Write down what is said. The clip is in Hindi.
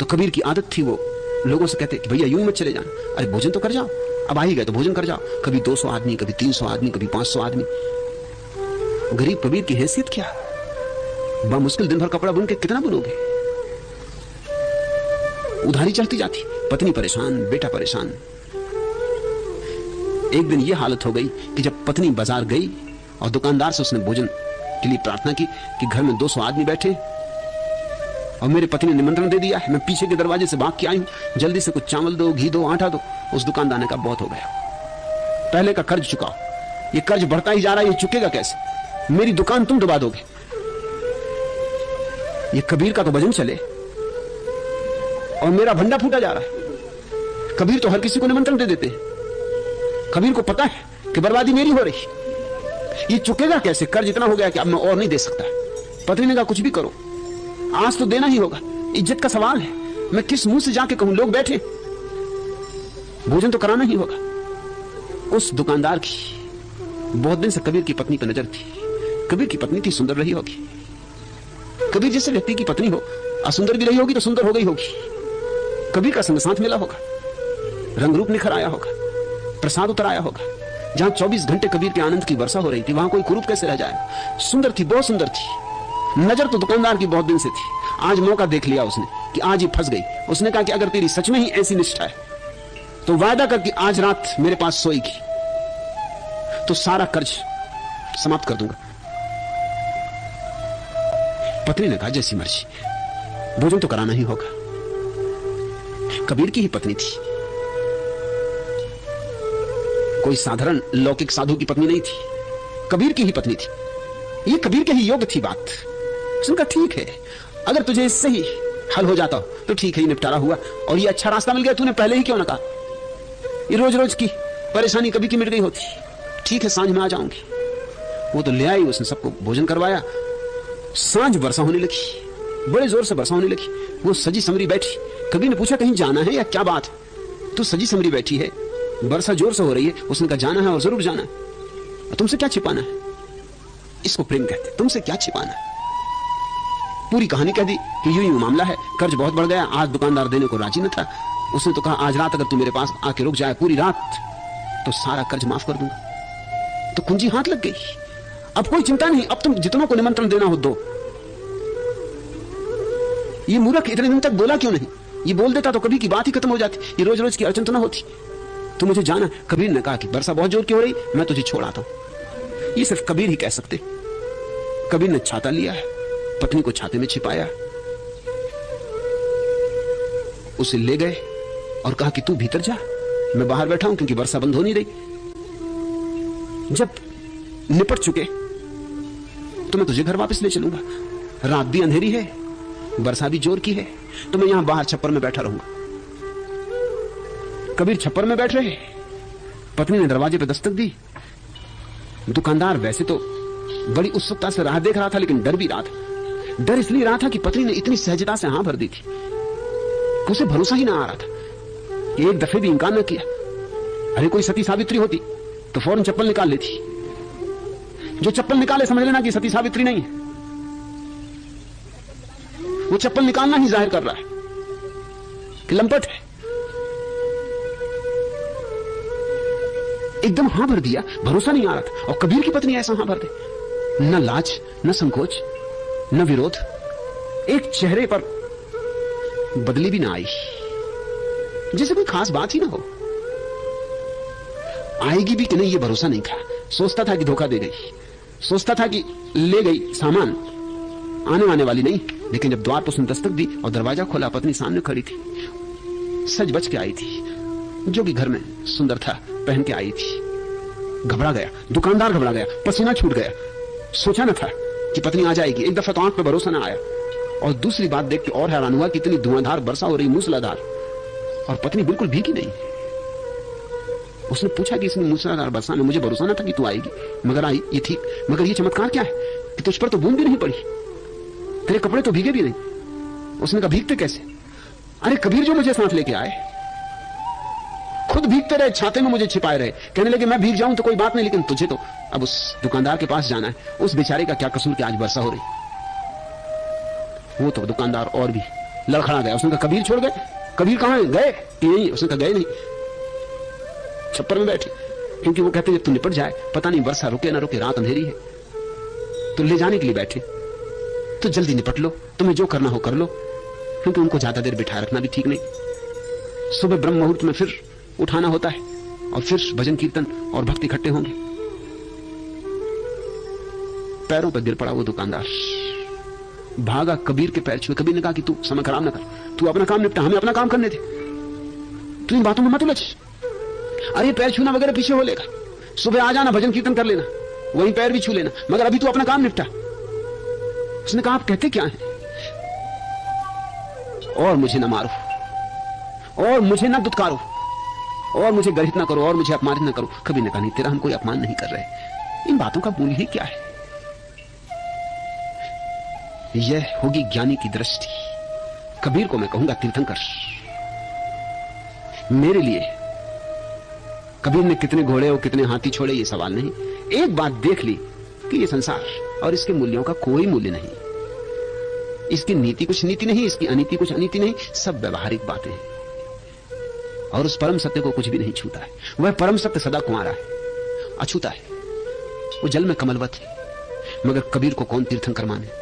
तो कबीर की आदत थी, वो लोगों से कहते कि भैया यूं मत चले जाना, अरे भोजन तो कर जाओ, अब आ ही गए तो भोजन कर जाओ। कभी 200 आदमी, कभी 300 आदमी, कभी 500 आदमी। गरीब कबीर की हैसियत क्या, बामुश्किल दिन भर कपड़ा बुन के कितना बुनोगे। उधारी चलती जाती, पत्नी परेशान, बेटा परेशान। एक दिन यह हालत हो गई कि जब पत्नी बाजार गई और दुकानदार से उसने भोजन के लिए प्रार्थना की कि घर में 200 आदमी बैठे और मेरे पति ने निमंत्रण दे दिया है, मैं पीछे के दरवाजे से भाग के आई हूं, जल्दी से कुछ चावल दो, घी दो, आटा दो। उस दुकानदार ने कहा बहुत हो गया, पहले का कर्ज चुकाओ, ये कर्ज बढ़ता ही जा रहा है, ये चुकेगा कैसे, मेरी दुकान तुम दबा दोगे। ये कबीर का तो भजन चले और मेरा भंडा फूटा जा रहा है। कबीर तो हर किसी को निमंत्रण दे देते हैं, कबीर को पता है कि बर्बादी मेरी हो रही, ये चुकेगा कैसे, कर्ज इतना हो गया कि अब मैं और नहीं दे सकता। पत्नी ने कहा कुछ भी करो, आज तो देना ही होगा, इज्जत का सवाल है, मैं किस मुंह से जाके कहूं, लोग बैठे, भोजन तो कराना ही होगा। उस दुकानदार की बहुत दिन से कबीर की पत्नी पर नजर थी। कबीर की पत्नी थी, सुंदर रही होगी। कबीर जैसे व्यक्ति की पत्नी हो, असुंदर भी रही होगी तो सुंदर हो गई होगी। कबीर का संग साथ मिला होगा, रंग रूप निखर आया होगा, प्रसाद उतर आया होगा। जहां 24 घंटे कबीर के आनंद की वर्षा हो रही थी, वहां कोई कुरूप कैसे रह जाए। सुंदर थी, बहुत सुंदर थी। नजर तो दुकानदार की बहुत दिन से थी, आज मौका देख लिया उसने कि आज ही फंस गई। उसने कहा कि अगर तेरी सच में ही ऐसी निष्ठा है तो वायदा कर कि आज रात मेरे पास सोएगी तो सारा कर्ज समाप्त कर दूंगा। पत्नी ने कहा जैसी मर्जी, भोजन तो कराना ही होगा। कबीर की ही पत्नी थी, कोई साधारण लौकिक साधु की पत्नी नहीं थी, कबीर की ही पत्नी थी। ये कबीर के ही योग्य थी बात। उसने कहा ठीक है, अगर तुझे इससे ही हल हो जाता तो ठीक है, निपटारा हुआ और ये अच्छा रास्ता मिल गया, तूने पहले ही क्यों ना कहा। ये रोज रोज की परेशानी कभी की मिट गई होती। ठीक है, सांझ में आ जाऊंगी। वो तो ले आई, उसने सबको भोजन करवाया। सांझ वर्षा होने लगी, बड़े जोर से वर्षा होने लगी। वो सजी समरी बैठी। कबीर ने पूछा कहीं जाना है या क्या बात, तू सजी समरी बैठी है, वर्षा जोर से हो रही है। उसने कहा जाना है और जरूर जाना है, तुमसे क्या छिपाना है। इसको प्रेम कहते, तुमसे क्या छिपाना है। पूरी कहानी कह दी कि यूं यूं मामला है, कर्ज बहुत बढ़ गया, आज दुकानदार देने को राजी न था। उसने तो कहा आज रात अगर तू मेरे पास आके रुक जाए पूरी रात तो सारा कर्ज माफ कर दूंगा। तो कुंजी हाथ लग गई। अब कोई चिंता नहीं, अब तुम जितनों को निमंत्रण देना हो दो। ये मूर्ख इतने दिन तक बोला क्यों नहीं, ये बोल देता तो कभी की बात ही खत्म हो जाती, ये रोज रोज की अड़चन तो ना होती। तो मुझे जाना। कबीर ने कहा कि वर्षा बहुत जोर की हो रही, मैं तुझे छोड़ आता हूं। ये सिर्फ कबीर ही कह सकते। कबीर ने छाता लिया है, पत्नी को छाते में छिपाया, उसे ले गए और कहा कि तू भीतर जा, मैं बाहर बैठा हूं क्योंकि वर्षा बंद हो नहीं रही। जब निपट चुके तो मैं तुझे घर वापस ले चलूंगा। रात भी अंधेरी है, वर्षा भी जोर की है, तो मैं यहां बाहर छप्पर में बैठा रहूंगा। कबीर छप्पर में बैठ रहे। पत्नी ने दरवाजे पर दस्तक दी। दुकानदार वैसे तो बड़ी उत्सुकता से राह देख रहा था, लेकिन डर भी रहा था। डर इसलिए रहा था कि पत्नी ने इतनी सहजता से हां भर दी थी, उसे भरोसा ही ना आ रहा था कि एक दफे भी इंकार न किया। अरे कोई सती सावित्री होती तो फौरन चप्पल निकाल लेती। जो चप्पल निकाले समझ लेना कि सती सावित्री नहीं है, वो चप्पल निकालना ही जाहिर कर रहा है कि लंपट है। एकदम हां भर दिया, भरोसा नहीं आ रहा था। और कबीर की पत्नी ऐसा हां भर दे, न लाज न संकोच न विरोध, एक चेहरे पर बदली भी ना आई, जैसे कोई खास बात ही ना हो। आएगी भी कि नहीं ये भरोसा नहीं था। सोचता था कि धोखा दे गई, सोचता था कि ले गई सामान, आने वाने वाली नहीं। लेकिन जब द्वार पर उसने दस्तक दी और दरवाजा खोला, पत्नी सामने खड़ी थी। सज बच के आई थी, जो कि घर में सुंदर था पहन के आई थी। घबरा गया, दुकानदार घबरा गया, पसीना छूट गया। सोचा न था कि पत्नी आ जाएगी। एक दफा तो आंख पे भरोसा ना आया, और दूसरी बात देख के और हैरान हुआ कि इतनी धुआंधार वर्षा हो रही, मूसलाधार, और पत्नी बिल्कुल भीगी नहीं। उसने पूछा कि इसमें मूसलाधार वर्षा में मुझे भरोसा न था कि तू आएगी, मगर आई, ये ठीक। मगर ये चमत्कार क्या है कि तुझ पर तो बूंद भी नहीं पड़ी, तेरे कपड़े तो भीगे भी नहीं। उसने कहा भीगते कैसे? अरे कबीर जो मुझे साथ लेके आए खुद भीगते रहे, छाते में मुझे छिपाए रहे। कहने लगे मैं भीग जाऊं तो कोई बात नहीं, लेकिन तुझे तो अब उस दुकानदार के पास जाना है। उस बेचारे का क्या कसूर कि आज वर्षा हो रही। वो तो दुकानदार और भी लड़खड़ा गया। उसने कहा कबीर छोड़ गए? कबीर कहां है? गए? यही। उसने कहा गए नहीं, छप्पर में बैठे। क्योंकि वो कहते जब तू निपट जाए, पता नहीं वर्षा रुके ना रुके, रात अंधेरी है, तो ले जाने के लिए बैठे, तो जल्दी निपट लो, तुम्हें जो करना हो कर लो, क्योंकि उनको ज्यादा देर बिठाए रखना भी ठीक नहीं। सुबह ब्रह्म मुहूर्त में फिर उठाना होता है और फिर भजन कीर्तन और भक्ति इकट्ठे होंगे। पैरों पर गिर पड़ा वो दुकानदार, भागा, कबीर के पैर छुए। कबीर ने कहा कि तू समय खराब ना कर, तू अपना काम निपटा, हमें अपना काम करने थे, तू इन बातों में मत उलझ। अरे पैर छूना वगैरह पीछे हो लेगा, सुबह आ जाना, भजन कीर्तन कर लेना, वहीं पैर भी छू लेना, मगर अभी तू अपना काम निपटा। उसने कहा आप कहते क्या हैं? और मुझे न मारो, और मुझे न दुत्कारो, और मुझे गर्हित ना करो, और मुझे अपमानित ना करो। कबीर ने कहा नहीं, तेरा हम कोई अपमान नहीं कर रहे। इन बातों का मूल्य ही क्या है? यह होगी ज्ञानी की दृष्टि। कबीर को मैं कहूंगा तीर्थंकर। मेरे लिए कबीर ने कितने घोड़े और कितने हाथी छोड़े ये सवाल नहीं, एक बात देख ली कि ये संसार और इसके मूल्यों का कोई मूल्य नहीं, इसकी नीति कुछ नीति नहीं, इसकी अनीति कुछ अनीति नहीं, सब व्यवहारिक बातें हैं। और उस परम सत्य को कुछ भी नहीं छूता है। वह परम सत्य सदा कुंवारा है, अछूता है, वो जल में कमलवत है। मगर कबीर को कौन तीर्थंकर माने?